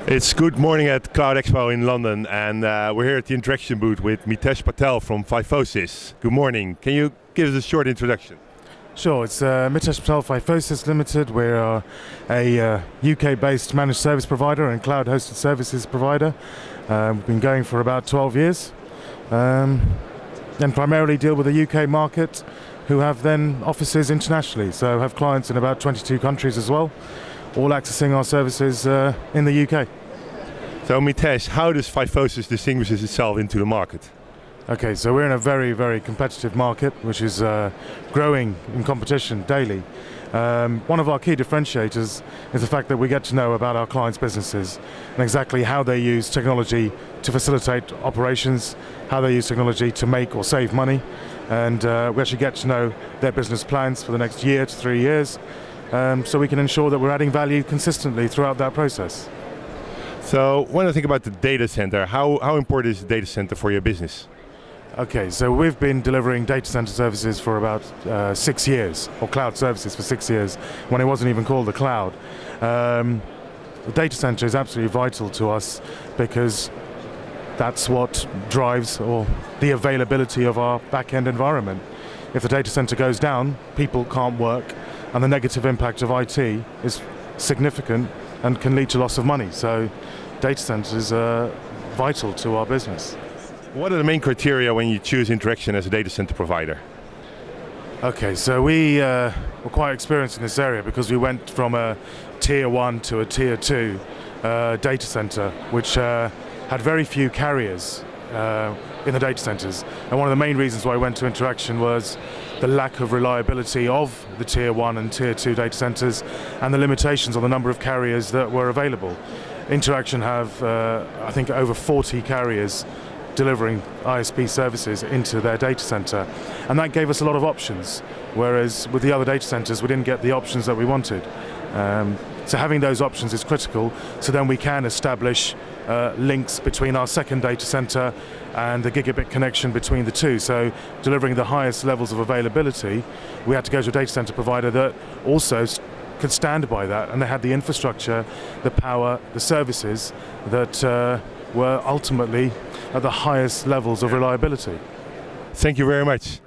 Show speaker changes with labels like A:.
A: It's good morning at Cloud Expo in London, and we're here at the Interaction booth with Mitesh Patel from Phyphosis. Good morning. Can you give us a short introduction?
B: Sure, it's Mitesh Patel Phyphosis Limited. We're a UK-based managed service provider and cloud-hosted services provider. We've been going for about 12 years and primarily deal with the UK market, who have then offices internationally, so have clients in about 22 countries as well, all accessing our services in the UK.
A: So Mitesh, how does Phyphosis distinguishes itself into the market?
B: Okay, so we're in a very, very competitive market, which is growing in competition daily. One of our key differentiators is the fact that we get to know about our clients' businesses and exactly how they use technology to facilitate operations, how they use technology to make or save money, and we actually get to know their business plans for the next year to 3 years, so we can ensure that we're adding value consistently throughout that process.
A: So when I think about the data center, how important is the data center for your business?
B: Okay, so we've been delivering data center services for about 6 years, or cloud services for 6 years, when it wasn't even called the cloud. The data center is absolutely vital to us because that's what drives the availability of our back-end environment. If the data center goes down, people can't work, and the negative impact of IT is significant and can lead to loss of money. So data centers are vital to our business.
A: What are the main criteria when you choose Interaction as a data center provider?
B: Okay, so we were quite experienced in this area because we went from a tier 1 to a tier 2 data center, which had very few carriers in the data centers. And one of the main reasons why I went to Interaction was the lack of reliability of the tier 1 and tier 2 data centers and the limitations on the number of carriers that were available. Interaction have, I think, over 40 carriers delivering ISP services into their data center, and that gave us a lot of options, whereas with the other data centers we didn't get the options that we wanted. So having those options is critical, so then we can establish links between our second data center and the gigabit connection between the two. So delivering the highest levels of availability, we had to go to a data center provider that also could stand by that, and they had the infrastructure, the power, the services that were ultimately at the highest levels of reliability.
A: Thank you very much.